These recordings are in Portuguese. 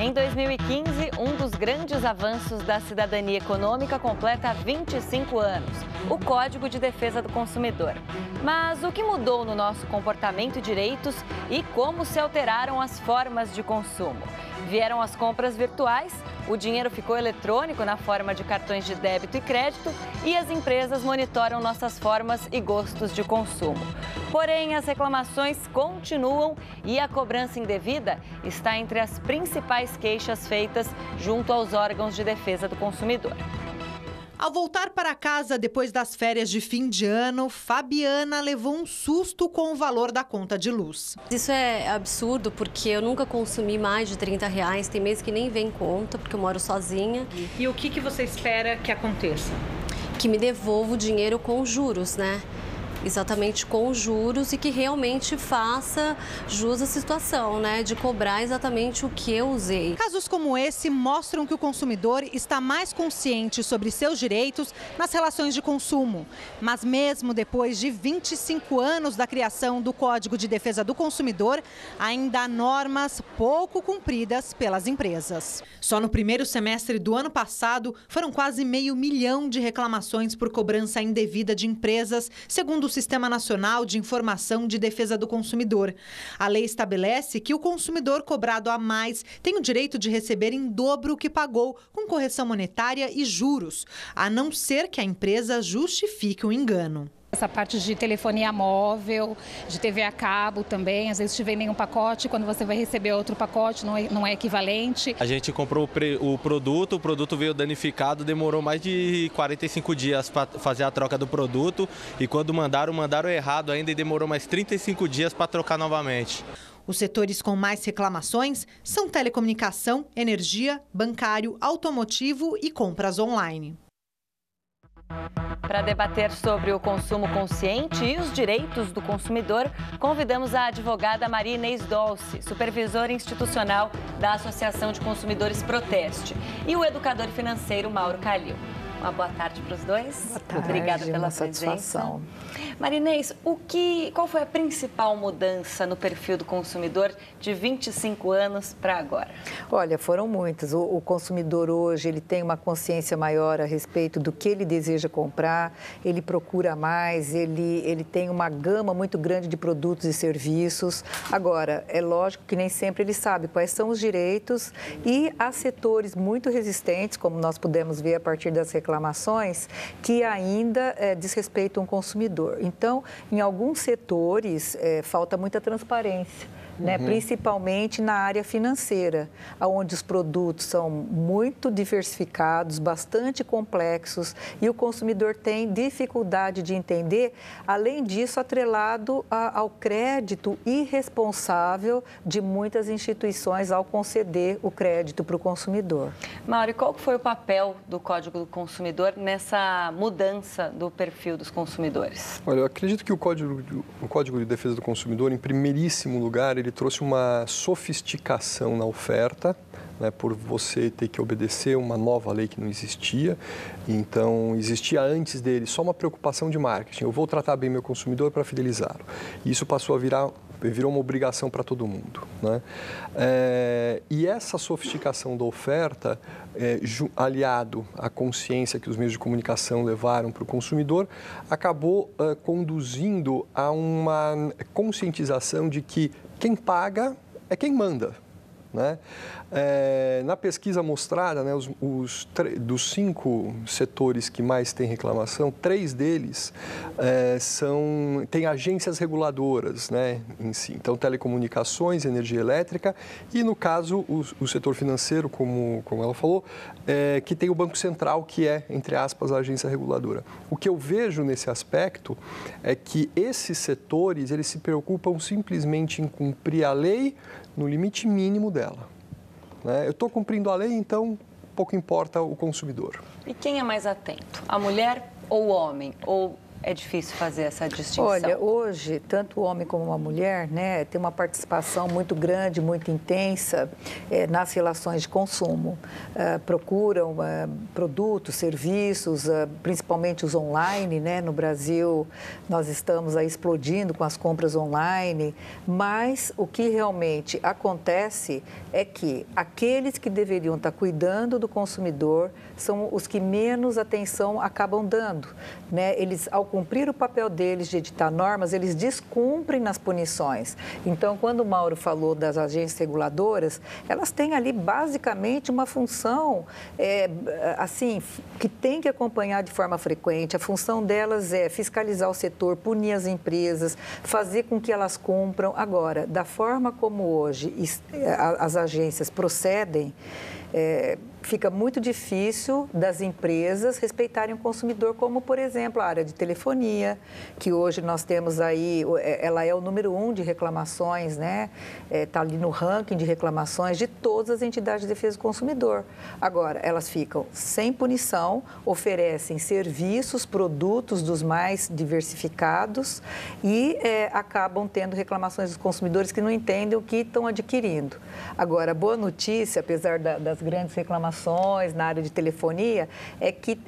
Em 2015, um dos grandes avanços da cidadania econômica completa 25 anos, o Código de Defesa do Consumidor. Mas o que mudou no nosso comportamento e direitos e como se alteraram as formas de consumo? Vieram as compras virtuais, o dinheiro ficou eletrônico na forma de cartões de débito e crédito e as empresas monitoram nossas formas e gostos de consumo. Porém, as reclamações continuam e a cobrança indevida está entre as principais queixas feitas junto aos órgãos de defesa do consumidor. Ao voltar para casa depois das férias de fim de ano, Fabiana levou um susto com o valor da conta de luz. Isso é absurdo porque eu nunca consumi mais de R$30. Tem meses que nem vem conta porque eu moro sozinha. E o que você espera que aconteça? Que me devolva o dinheiro com juros, né? Exatamente com juros e que realmente faça jus à situação, né? De cobrar exatamente o que eu usei. Casos como esse mostram que o consumidor está mais consciente sobre seus direitos nas relações de consumo. Mas mesmo depois de 25 anos da criação do Código de Defesa do Consumidor, ainda há normas pouco cumpridas pelas empresas. Só no primeiro semestre do ano passado, foram quase 500 mil de reclamações por cobrança indevida de empresas, segundo o Sistema Nacional de Informação de Defesa do Consumidor. A lei estabelece que o consumidor cobrado a mais tem o direito de receber em dobro o que pagou, com correção monetária e juros, a não ser que a empresa justifique o engano. Essa parte de telefonia móvel, de TV a cabo também, às vezes te vendem um pacote, quando você vai receber outro pacote não é equivalente. A gente comprou o produto veio danificado, demorou mais de 45 dias para fazer a troca do produto e quando mandaram errado ainda e demorou mais 35 dias para trocar novamente. Os setores com mais reclamações são telecomunicação, energia, bancário, automotivo e compras online. Para debater sobre o consumo consciente e os direitos do consumidor, convidamos a advogada Maria Inês Dolce, supervisora institucional da Associação de Consumidores Proteste, e o educador financeiro Mauro Calil. Uma boa tarde para os dois. Boa tarde, obrigada pela uma presença. satisfação. Maria Inês, qual foi a principal mudança no perfil do consumidor de 25 anos para agora? Olha, foram muitas. O consumidor hoje ele tem uma consciência maior a respeito do que ele deseja comprar, ele procura mais, ele tem uma gama muito grande de produtos e serviços. Agora, é lógico que nem sempre ele sabe quais são os direitos e há setores muito resistentes, como nós pudemos ver a partir das reclamações, que ainda desrespeitam o consumidor. Então, em alguns setores, falta muita transparência. Né? Principalmente na área financeira, onde os produtos são muito diversificados, bastante complexos e o consumidor tem dificuldade de entender, além disso, atrelado ao crédito irresponsável de muitas instituições ao conceder o crédito para o consumidor. Mauro, qual foi o papel do Código do Consumidor nessa mudança do perfil dos consumidores? Olha, eu acredito que o Código de Defesa do Consumidor, em primeiríssimo lugar, ele trouxe uma sofisticação na oferta, né, por você ter que obedecer uma nova lei que não existia. Então, existia antes dele só uma preocupação de marketing. Eu vou tratar bem meu consumidor para fidelizá-lo. E isso passou a virou uma obrigação para todo mundo, né? E essa sofisticação da oferta, aliado à consciência que os meios de comunicação levaram para o consumidor, acabou conduzindo a uma conscientização de que quem paga é quem manda, né? Na pesquisa mostrada, né, dos 5 setores que mais têm reclamação, 3 deles têm agências reguladoras, né, em si. Então, telecomunicações, energia elétrica e, no caso, o setor financeiro, como ela falou, que tem o Banco Central, que é, entre aspas, a agência reguladora. O que eu vejo nesse aspecto é que esses setores, eles se preocupam simplesmente em cumprir a lei no limite mínimo dela. Eu estou cumprindo a lei, então pouco importa o consumidor. E quem é mais atento? A mulher ou o homem? Ou é difícil fazer essa distinção? Olha, hoje, tanto o homem como a mulher, né, tem uma participação muito grande, muito intensa nas relações de consumo. Procuram produtos, serviços, principalmente os online, né? No Brasil, nós estamos aí explodindo com as compras online, mas o que realmente acontece é que aqueles que deveriam estar cuidando do consumidor são os que menos atenção acabam dando, né? Eles, ao cumprir o papel deles de editar normas, eles descumprem nas punições. Então, quando o Mauro falou das agências reguladoras, elas têm ali basicamente uma função, assim, que tem que acompanhar de forma frequente. A função delas é fiscalizar o setor, punir as empresas, fazer com que elas cumpram. Agora, da forma como hoje as agências procedem, fica muito difícil das empresas respeitarem o consumidor, como, por exemplo, a área de telefonia, que hoje nós temos aí, ela é o número 1 de reclamações, né? Está ali no ranking de reclamações de todas as entidades de defesa do consumidor. Agora, elas ficam sem punição, oferecem serviços, produtos dos mais diversificados e acabam tendo reclamações dos consumidores que não entendem o que estão adquirindo. Agora, a boa notícia, apesar das grandes reclamações na área de telefonia, é que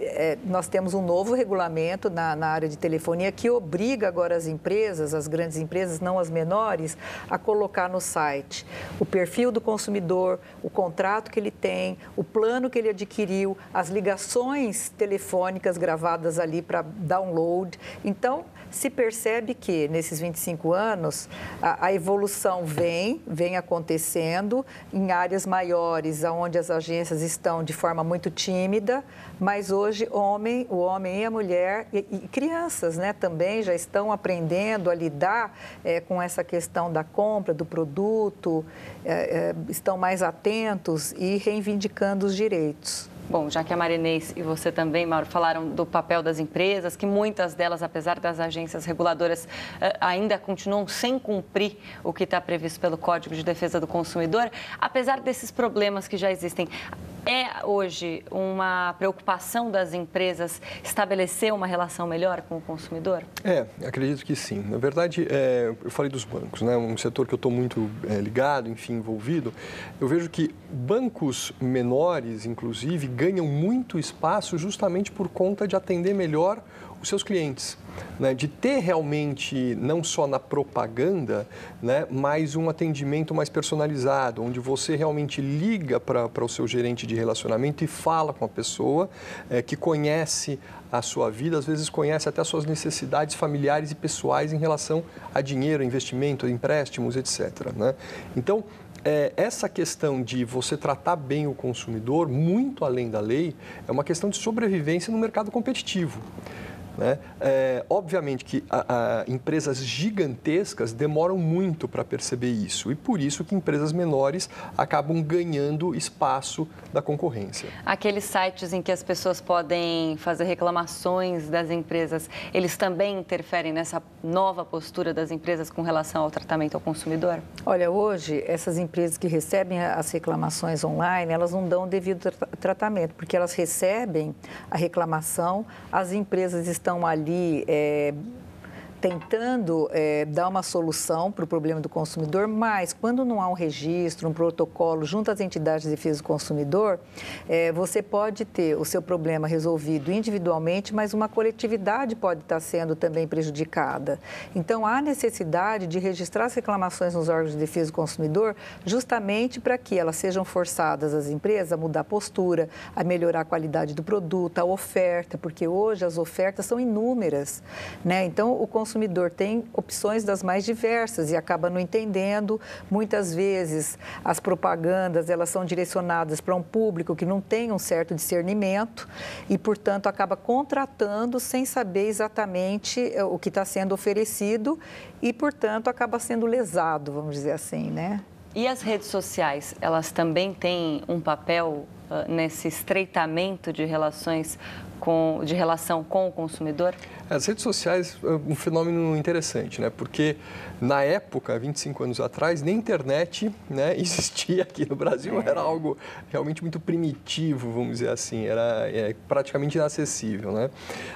nós temos um novo regulamento na área de telefonia que obriga agora as empresas, as grandes empresas, não as menores, a colocar no site o perfil do consumidor, o contrato que ele tem, o plano que ele adquiriu, as ligações telefônicas gravadas ali para download. Então, se percebe que, nesses 25 anos, a evolução vem acontecendo em áreas maiores, onde as agências estão de forma muito tímida, mas hoje o homem e a mulher e crianças, né, também já estão aprendendo a lidar com essa questão da compra, do produto, estão mais atentos e reivindicando os direitos. Bom, já que a Marinês e você também, Mauro, falaram do papel das empresas, que muitas delas, apesar das agências reguladoras, ainda continuam sem cumprir o que está previsto pelo Código de Defesa do Consumidor, apesar desses problemas que já existem, é hoje uma preocupação das empresas estabelecer uma relação melhor com o consumidor? Acredito que sim. Na verdade, eu falei dos bancos, né? Um setor que eu estou muito ligado, enfim, envolvido. Eu vejo que bancos menores, inclusive, ganham muito espaço justamente por conta de atender melhor os seus clientes, né? De ter realmente, não só na propaganda, né, mas um atendimento mais personalizado, onde você realmente liga para o seu gerente de relacionamento e fala com a pessoa que conhece a sua vida, às vezes conhece até as suas necessidades familiares e pessoais em relação a dinheiro, a investimento, a empréstimos, etc., né? Então, essa questão de você tratar bem o consumidor, muito além da lei, é uma questão de sobrevivência no mercado competitivo, né? Obviamente que empresas gigantescas demoram muito para perceber isso e por isso que empresas menores acabam ganhando espaço da concorrência. Aqueles sites em que as pessoas podem fazer reclamações das empresas, eles também interferem nessa nova postura das empresas com relação ao tratamento ao consumidor? Olha, hoje essas empresas que recebem as reclamações online, elas não dão o devido tratamento, porque elas recebem a reclamação, as empresas estão ali tentando dar uma solução para o problema do consumidor, mas quando não há um registro, um protocolo junto às entidades de defesa do consumidor, você pode ter o seu problema resolvido individualmente, mas uma coletividade pode estar sendo também prejudicada. Então, há necessidade de registrar as reclamações nos órgãos de defesa do consumidor justamente para que elas sejam forçadas, as empresas, a mudar a postura, a melhorar a qualidade do produto, a oferta, porque hoje as ofertas são inúmeras, né? Então, o consumidor tem opções das mais diversas e acaba não entendendo. Muitas vezes as propagandas elas são direcionadas para um público que não tem um certo discernimento e, portanto, acaba contratando sem saber exatamente o que está sendo oferecido e, portanto, acaba sendo lesado, vamos dizer assim, né? E as redes sociais, elas também têm um papel nesse estreitamento de relação com o consumidor? As redes sociais é um fenômeno interessante, né? Porque na época, 25 anos atrás, nem internet, né, existia aqui no Brasil, era algo realmente muito primitivo, vamos dizer assim, era praticamente inacessível, né?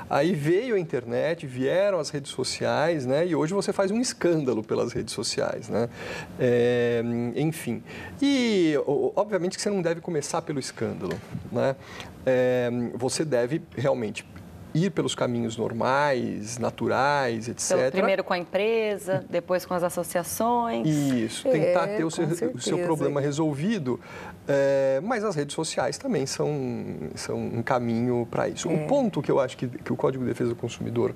Aí veio a internet, vieram as redes sociais, né? E hoje você faz um escândalo pelas redes sociais, né? Enfim, e obviamente que você não deve começar pelo escândalo, né? Você deve realmente ir pelos caminhos normais, naturais, etc. Então, primeiro com a empresa, depois com as associações. Isso, tentar ter o seu problema resolvido, mas as redes sociais também são um caminho para isso. Um ponto que eu acho que o Código de Defesa do Consumidor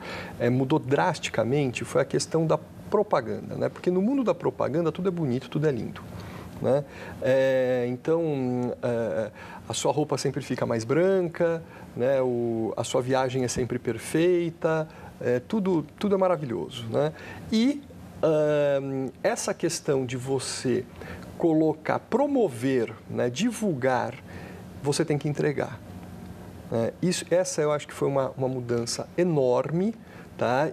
mudou drasticamente foi a questão da propaganda, né? Porque no mundo da propaganda tudo é bonito, tudo é lindo, né? Então, a sua roupa sempre fica mais branca, né? A sua viagem é sempre perfeita, tudo é maravilhoso, né? E essa questão de você promover, né? Divulgar, você tem que entregar. Essa eu acho que foi uma mudança enorme, tá?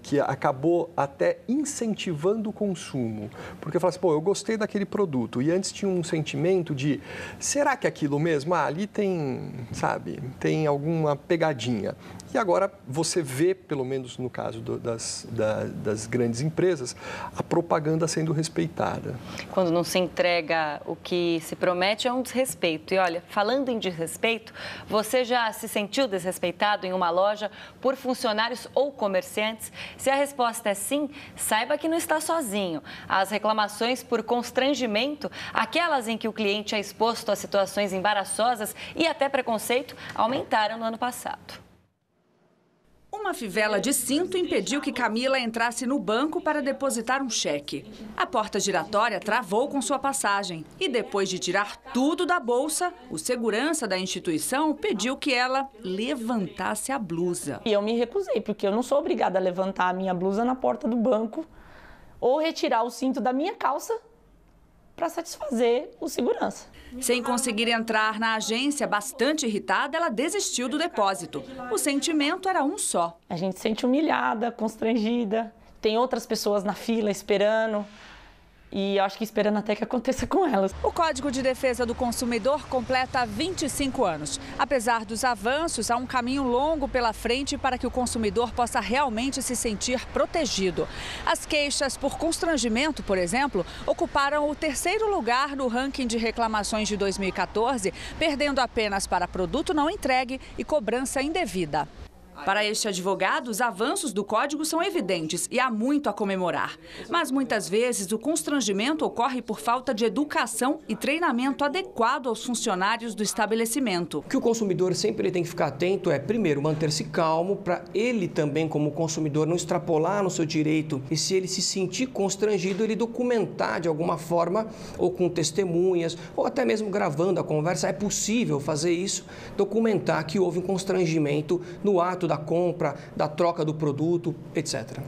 Que acabou até incentivando o consumo. Porque fala assim, pô, eu gostei daquele produto e antes tinha um sentimento de, será que é aquilo mesmo? Ali tem, sabe, tem alguma pegadinha. E agora você vê, pelo menos no caso das grandes empresas, a propaganda sendo respeitada. Quando não se entrega o que se promete, é um desrespeito. E olha, falando em desrespeito, você já se sentiu desrespeitado em uma loja por funcionários ou comerciantes? Se a resposta é sim, saiba que não está sozinho. As reclamações por constrangimento, aquelas em que o cliente é exposto a situações embaraçosas e até preconceito, aumentaram no ano passado. Uma fivela de cinto impediu que Camila entrasse no banco para depositar um cheque. A porta giratória travou com sua passagem e, depois de tirar tudo da bolsa, o segurança da instituição pediu que ela levantasse a blusa. E eu me recusei, porque eu não sou obrigada a levantar a minha blusa na porta do banco ou retirar o cinto da minha calça para satisfazer o segurança. Sem conseguir entrar na agência, bastante irritada, ela desistiu do depósito. O sentimento era um só. A gente se sente humilhada, constrangida, tem outras pessoas na fila esperando. E eu acho que esperando até que aconteça com elas. O Código de Defesa do Consumidor completa 25 anos. Apesar dos avanços, há um caminho longo pela frente para que o consumidor possa realmente se sentir protegido. As queixas por constrangimento, por exemplo, ocuparam o 3º lugar no ranking de reclamações de 2014, perdendo apenas para produto não entregue e cobrança indevida. Para este advogado, os avanços do Código são evidentes e há muito a comemorar. Mas muitas vezes o constrangimento ocorre por falta de educação e treinamento adequado aos funcionários do estabelecimento. O que o consumidor sempre tem que ficar atento é, primeiro, manter-se calmo para ele também, como consumidor, não extrapolar no seu direito. E se ele se sentir constrangido, ele documentar de alguma forma, ou com testemunhas, ou até mesmo gravando a conversa. É possível fazer isso, documentar que houve um constrangimento no ato da compra, da troca do produto, etc.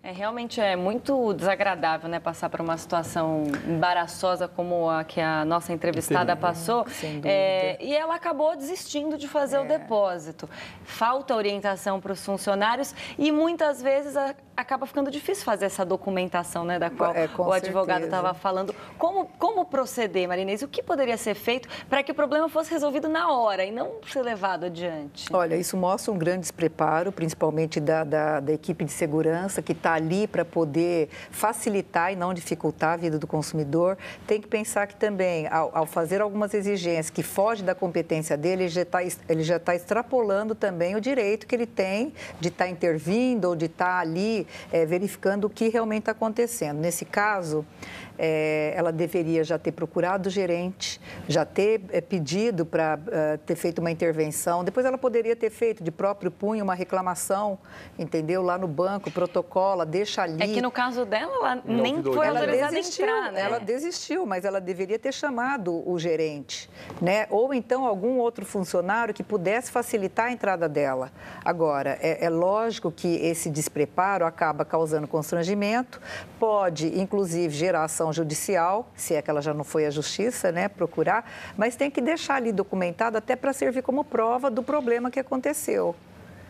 Realmente é muito desagradável, né, passar por uma situação embaraçosa como a que a nossa entrevistada passou. Sem dúvida. E ela acabou desistindo de fazer o depósito. Falta orientação para os funcionários e muitas vezes acaba ficando difícil fazer essa documentação, né, da qual o advogado estava falando. Como proceder, Marinês? O que poderia ser feito para que o problema fosse resolvido na hora e não ser levado adiante? Olha, isso mostra um grande despreparo, principalmente da equipe de segurança, que está ali para poder facilitar e não dificultar a vida do consumidor. Tem que pensar que também, ao fazer algumas exigências que fogem da competência dele, ele já está extrapolando também o direito que ele tem de estar intervindo ou de estar ali verificando o que realmente está acontecendo. Nesse caso, ela deveria já ter procurado o gerente, já ter pedido para ter feito uma intervenção. Depois ela poderia ter feito de próprio punho uma reclamação, entendeu? Lá no banco, protocola, deixa ali. É que no caso dela, ela nem foi autorizada a entrar, né? Ela desistiu, mas ela deveria ter chamado o gerente, né? Ou então algum outro funcionário que pudesse facilitar a entrada dela. Agora, é lógico que esse despreparo acaba causando constrangimento, pode, inclusive, gerar ação judicial, se é que ela já não foi à justiça, né, procurar, mas tem que deixar ali documentado até para servir como prova do problema que aconteceu.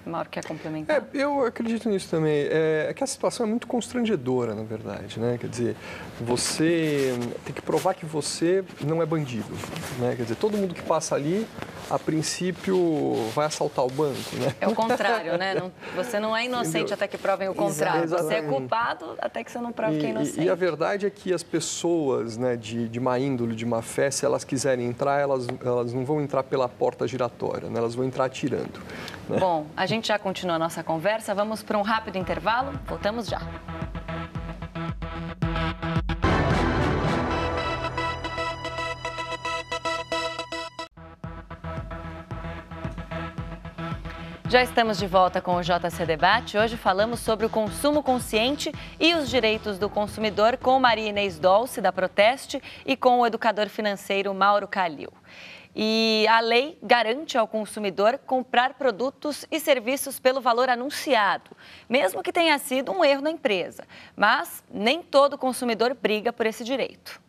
Mauro, quer complementar? Eu acredito nisso também. É que a situação é muito constrangedora, na verdade, né? Quer dizer, você tem que provar que você não é bandido, né? Quer dizer, todo mundo que passa ali, a princípio, vai assaltar o banco, né? É o contrário, né? Você não é inocente até que provem o contrário. Você é culpado até que você não prove que é inocente. E a verdade é que as pessoas, né, de má índole, de má fé, se elas quiserem entrar, elas não vão entrar pela porta giratória, né? Elas vão entrar atirando. Né? Bom, a gente já continua a nossa conversa. Vamos para um rápido intervalo. Voltamos já. Já estamos de volta com o JC Debate. Hoje falamos sobre o consumo consciente e os direitos do consumidor com Maria Inês Dolce, da Proteste, e com o educador financeiro Mauro Calil. E a lei garante ao consumidor comprar produtos e serviços pelo valor anunciado, mesmo que tenha sido um erro na empresa. Mas nem todo consumidor briga por esse direito.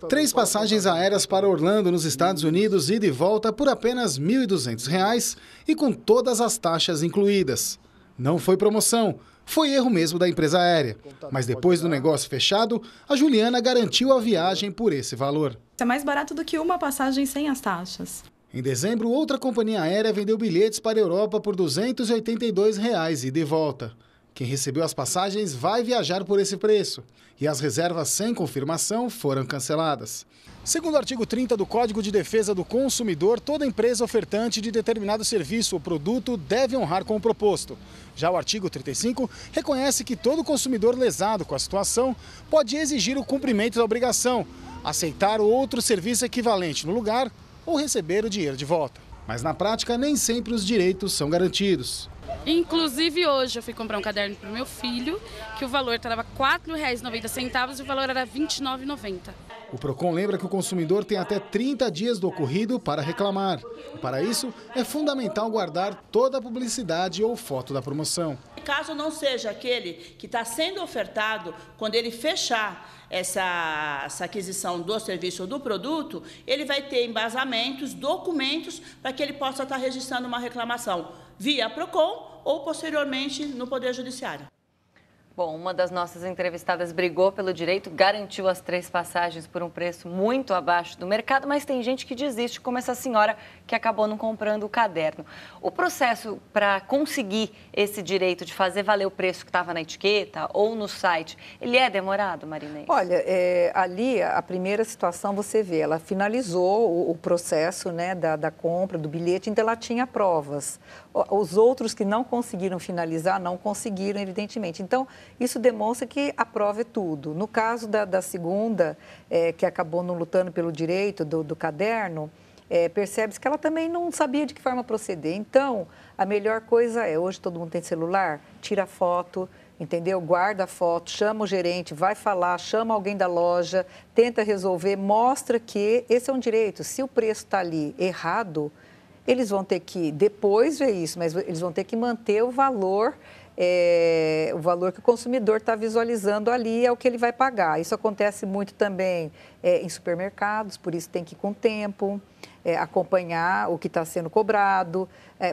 3 passagens aéreas para Orlando, nos Estados Unidos, ida e volta por apenas R$ 1.200 e com todas as taxas incluídas. Não foi promoção, foi erro mesmo da empresa aérea. Mas depois do negócio fechado, a Juliana garantiu a viagem por esse valor. É mais barato do que uma passagem sem as taxas. Em dezembro, outra companhia aérea vendeu bilhetes para a Europa por R$ 282 ida e volta. Quem recebeu as passagens vai viajar por esse preço. E as reservas sem confirmação foram canceladas. Segundo o artigo 30 do Código de Defesa do Consumidor, toda empresa ofertante de determinado serviço ou produto deve honrar com o proposto. Já o artigo 35 reconhece que todo consumidor lesado com a situação pode exigir o cumprimento da obrigação, aceitar outro serviço equivalente no lugar ou receber o dinheiro de volta. Mas na prática, nem sempre os direitos são garantidos. Inclusive hoje eu fui comprar um caderno para o meu filho, que o valor estava R$ 4,90 e o valor era R$ 29,90. O Procon lembra que o consumidor tem até 30 dias do ocorrido para reclamar. Para isso, é fundamental guardar toda a publicidade ou foto da promoção. Caso não seja aquele que está sendo ofertado, quando ele fechar essa aquisição do serviço ou do produto, ele vai ter embasamentos, documentos, para que ele possa estar registrando uma reclamação via Procon ou posteriormente no Poder Judiciário. Bom, uma das nossas entrevistadas brigou pelo direito, garantiu as 3 passagens por um preço muito abaixo do mercado, mas tem gente que desiste, como essa senhora que acabou não comprando o caderno. O processo para conseguir esse direito de fazer valer o preço que estava na etiqueta ou no site, ele é demorado, Maria Inês? Olha, ali a primeira situação você vê, ela finalizou o processo, né, da compra do bilhete, então ela tinha provas. Os outros que não conseguiram finalizar, não conseguiram, evidentemente. Então, isso demonstra que a prova é tudo. No caso da segunda, que acabou não lutando pelo direito do caderno, percebe-se que ela também não sabia de que forma proceder. Então, a melhor coisa hoje todo mundo tem celular, tira foto, entendeu? Guarda a foto, chama o gerente, vai falar, chama alguém da loja, tenta resolver, mostra que esse é um direito. Se o preço está ali errado, eles vão ter que, depois ver isso, mas eles vão ter que manter o valor que o consumidor está visualizando ali é o que ele vai pagar. Isso acontece muito também em supermercados, por isso tem que ir com tempo, acompanhar o que está sendo cobrado,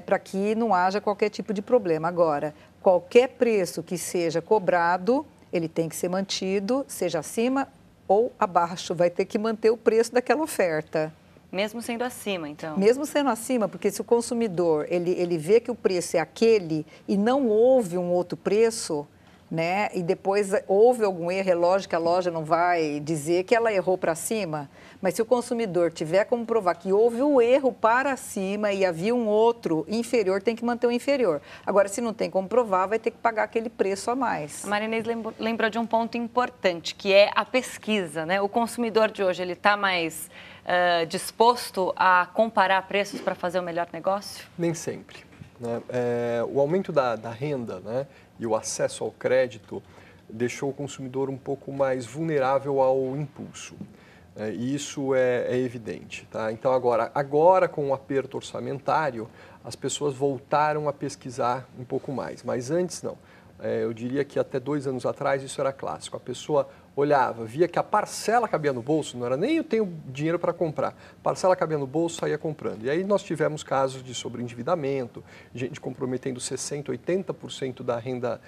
para que não haja qualquer tipo de problema. Agora, qualquer preço que seja cobrado, ele tem que ser mantido, seja acima ou abaixo, vai ter que manter o preço daquela oferta. Mesmo sendo acima, então? Mesmo sendo acima, porque se o consumidor ele vê que o preço é aquele e não houve um outro preço, né, e depois houve algum erro, é lógico que a loja não vai dizer que ela errou para cima, mas se o consumidor tiver como provar que houve um erro para cima e havia um outro inferior, tem que manter o inferior. Agora, se não tem como provar, vai ter que pagar aquele preço a mais. A Maria Inês lembrou de um ponto importante, que é a pesquisa, né? O consumidor de hoje, ele está mais disposto a comparar preços para fazer o melhor negócio? Nem sempre, né? O aumento da renda, né, e o acesso ao crédito deixou o consumidor um pouco mais vulnerável ao impulso. E isso é evidente. Tá? Então, agora, com o aperto orçamentário, as pessoas voltaram a pesquisar um pouco mais, mas antes não. Eu diria que até 2 anos atrás isso era clássico. A pessoa olhava, via que a parcela cabia no bolso, não era nem eu tenho dinheiro para comprar, parcela cabia no bolso, saía comprando. E aí nós tivemos casos de sobreendividamento, gente comprometendo 60%, 80% da renda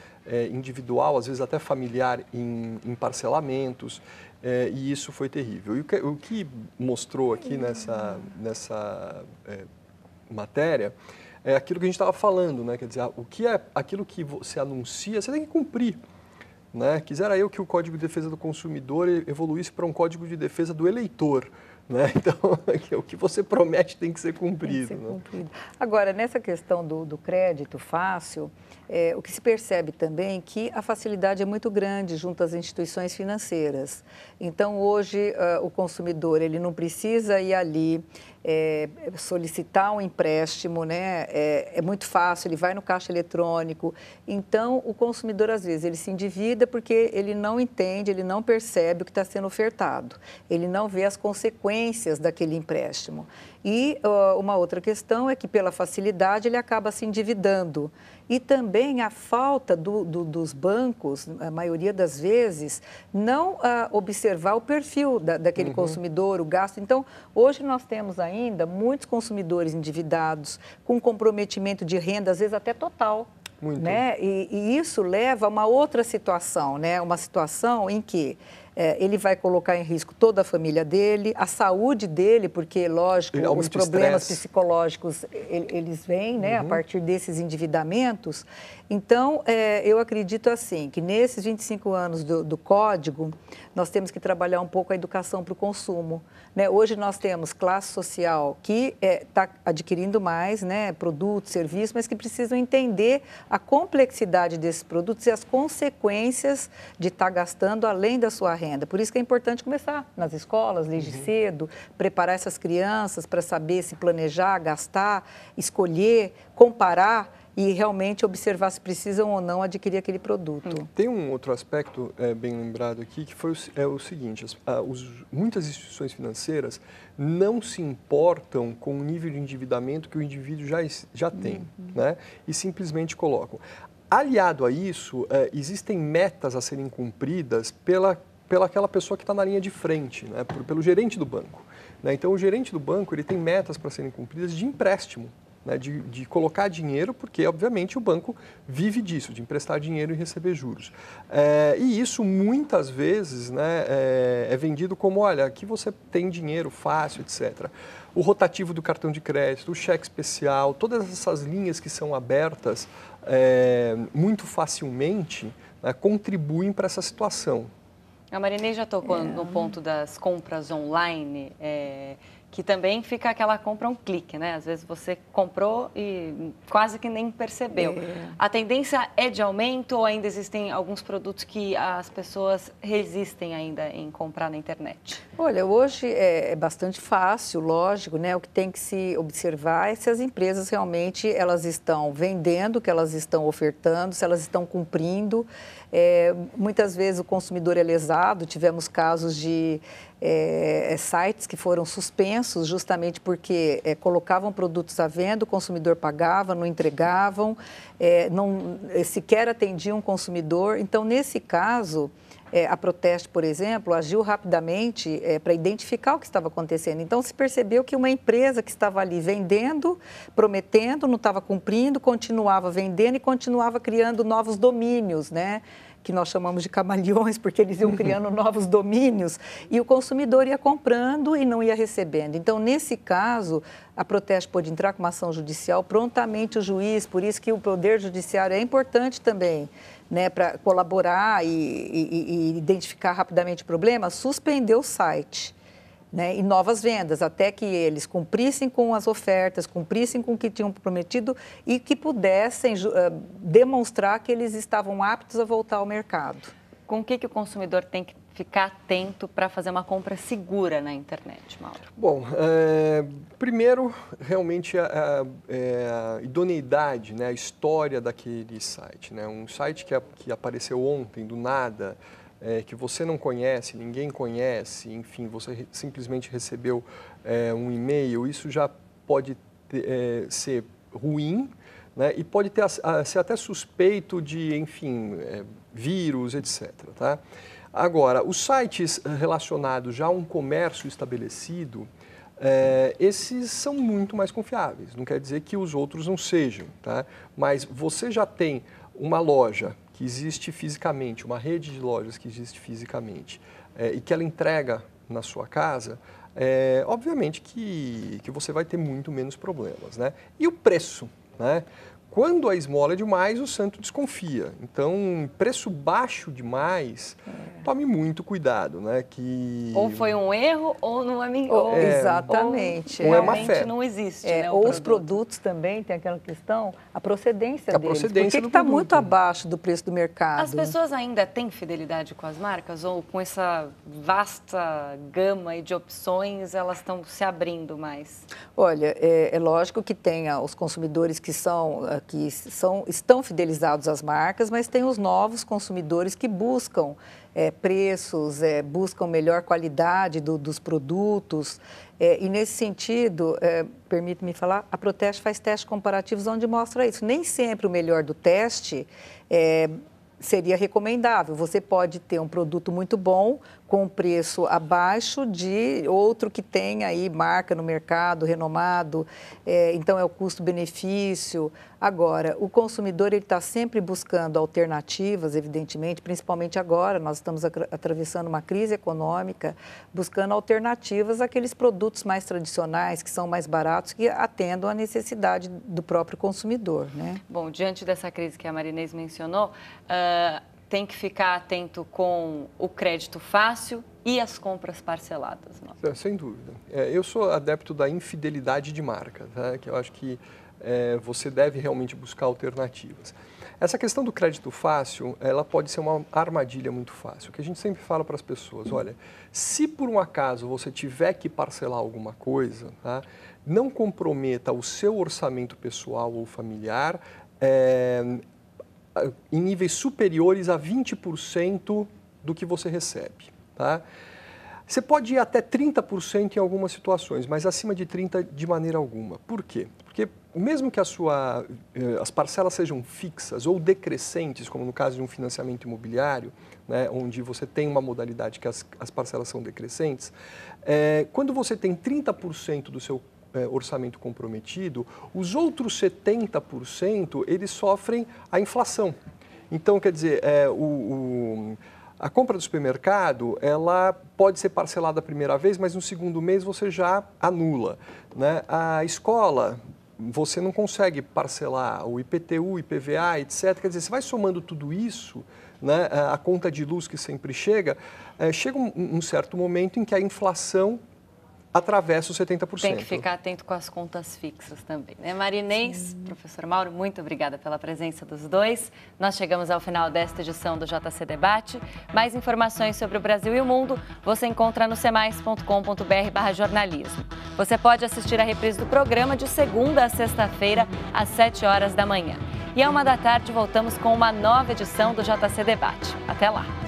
individual, às vezes até familiar, em parcelamentos, e isso foi terrível. E o que mostrou aqui nessa matéria é aquilo que a gente estava falando, né? Quer dizer, o que é aquilo que você anuncia, você tem que cumprir. Né? Quisera eu que o Código de Defesa do Consumidor evoluísse para um Código de Defesa do Eleitor. Né? Então, o que você promete tem que ser cumprido. Tem que ser cumprido. Agora, nessa questão do crédito fácil, o que se percebe também é que a facilidade é muito grande junto às instituições financeiras. Então, hoje, o consumidor ele não precisa ir ali solicitar um empréstimo, né? É muito fácil, ele vai no caixa eletrônico. Então, o consumidor, às vezes, ele se endivida porque ele não entende, ele não percebe o que está sendo ofertado. Ele não vê as consequências daquele empréstimo. E uma outra questão é que, pela facilidade, ele acaba se endividando. E também a falta dos bancos, a maioria das vezes, não observar o perfil daquele consumidor, o gasto. Então, hoje nós temos ainda muitos consumidores endividados, com comprometimento de renda, às vezes até total. Muito. Né? E isso leva a uma outra situação, né? Uma situação em que ele vai colocar em risco toda a família dele, a saúde dele, porque, lógico, os problemas psicológicos, eles vêm, né, a partir desses endividamentos. Então, eu acredito assim, que nesses 25 anos do Código, nós temos que trabalhar um pouco a educação para o consumo. Né? Hoje nós temos classe social que está adquirindo mais, né, produtos, serviços, mas que precisam entender a complexidade desses produtos e as consequências de estar gastando além da sua renda. Por isso que é importante começar nas escolas, desde cedo, preparar essas crianças para saber se planejar, gastar, escolher, comparar e realmente observar se precisam ou não adquirir aquele produto. Tem um outro aspecto bem lembrado aqui, que foi o seguinte, muitas instituições financeiras não se importam com o nível de endividamento que o indivíduo já tem, né? E simplesmente colocam. Aliado a isso, existem metas a serem cumpridas pela aquela pessoa que está na linha de frente, né? Pelo gerente do banco. Né? Então, o gerente do banco ele tem metas para serem cumpridas de empréstimo, né? de colocar dinheiro, porque, obviamente, o banco vive disso, de emprestar dinheiro e receber juros. E isso, muitas vezes, né, é vendido como, olha, aqui você tem dinheiro fácil, etc. O rotativo do cartão de crédito, o cheque especial, todas essas linhas que são abertas muito facilmente, né, contribuem para essa situação. A Marinêi já tocou no ponto das compras online, que também fica aquela compra um clique, né? Às vezes você comprou e quase que nem percebeu. A tendência é de aumento ou ainda existem alguns produtos que as pessoas resistem ainda em comprar na internet? Olha, hoje é bastante fácil, lógico, né? O que tem que se observar é se as empresas realmente elas estão vendendo o que elas estão ofertando, se elas estão cumprindo. Muitas vezes o consumidor é lesado, tivemos casos de sites que foram suspensos justamente porque colocavam produtos à venda, o consumidor pagava, não entregavam, não sequer atendiam o consumidor. Então, nesse caso, a Proteste, por exemplo, agiu rapidamente para identificar o que estava acontecendo. Então, se percebeu que uma empresa que estava ali vendendo, prometendo, não estava cumprindo, continuava vendendo e continuava criando novos domínios, né? Que nós chamamos de camaleões, porque eles iam criando novos domínios, e o consumidor ia comprando e não ia recebendo. Então, nesse caso, a Proteste pode entrar com uma ação judicial, prontamente o juiz, por isso que o Poder Judiciário é importante também, né, para colaborar e identificar rapidamente o problema, suspender o site. Né, e novas vendas, até que eles cumprissem com as ofertas, cumprissem com o que tinham prometido e que pudessem demonstrar que eles estavam aptos a voltar ao mercado. Com o que o consumidor tem que ficar atento para fazer uma compra segura na internet, Mauro? Bom, primeiro, realmente a idoneidade, né, a história daquele site. Né, um site que apareceu ontem, do nada, que você não conhece, ninguém conhece, enfim, você simplesmente recebeu um e-mail, isso já pode ser ruim, né? E pode ser até suspeito de, enfim, vírus, etc. Tá? Agora, os sites relacionados já a um comércio estabelecido, esses são muito mais confiáveis. Não quer dizer que os outros não sejam, tá? Mas você já tem uma loja que existe fisicamente, uma rede de lojas que existe fisicamente, e que ela entrega na sua casa, obviamente que você vai ter muito menos problemas, né? E o preço, né? Quando a esmola é demais, o santo desconfia. Então, preço baixo demais, tome muito cuidado, né? Ou foi um erro, ou não é exatamente. Ou é má fé. Não existe, né, ou os produtos também, tem aquela questão, a procedência deles. Por que está produto. Muito abaixo do preço do mercado? As pessoas ainda têm fidelidade com as marcas? Ou com essa vasta gama de opções, elas estão se abrindo mais? Olha, é lógico que tem os consumidores que estão fidelizados às marcas, mas tem os novos consumidores que buscam preços, buscam melhor qualidade dos produtos. E nesse sentido, permite-me falar, a Proteste faz testes comparativos onde mostra isso. Nem sempre o melhor do teste seria recomendável. Você pode ter um produto muito bom com um preço abaixo de outro que tem aí marca no mercado, renomado, então é o custo-benefício. Agora, o consumidor está sempre buscando alternativas, evidentemente, principalmente agora, nós estamos atravessando uma crise econômica, buscando alternativas àqueles produtos mais tradicionais, que são mais baratos, que atendam à necessidade do próprio consumidor, né? Bom, diante dessa crise que a Marinês mencionou, tem que ficar atento com o crédito fácil e as compras parceladas. Sem dúvida. Eu sou adepto da infidelidade de marca, tá? Que eu acho que você deve realmente buscar alternativas. Essa questão do crédito fácil, ela pode ser uma armadilha muito fácil. O que a gente sempre fala para as pessoas, olha, se por um acaso você tiver que parcelar alguma coisa, tá? Não comprometa o seu orçamento pessoal ou familiar em níveis superiores a 20% do que você recebe, tá? Você pode ir até 30% em algumas situações, mas acima de 30% de maneira alguma. Por quê? Porque mesmo que as parcelas sejam fixas ou decrescentes, como no caso de um financiamento imobiliário, né, onde você tem uma modalidade que as parcelas são decrescentes, quando você tem 30% do seu orçamento comprometido, os outros 70% eles sofrem a inflação. Então, quer dizer, a compra do supermercado, ela pode ser parcelada a primeira vez, mas no segundo mês você já anula, né? A escola, você não consegue parcelar o IPTU, IPVA, etc. Quer dizer, você vai somando tudo isso, né? A conta de luz que sempre chega um certo momento em que a inflação atravessa os 70%. Tem que ficar atento com as contas fixas também, né? Marinês, professor Mauro, muito obrigada pela presença dos dois. Nós chegamos ao final desta edição do JC Debate. Mais informações sobre o Brasil e o mundo você encontra no cemais.com.br/jornalismo. Você pode assistir a reprise do programa de segunda a sexta-feira, às 7 horas da manhã. E à 1 da tarde voltamos com uma nova edição do JC Debate. Até lá!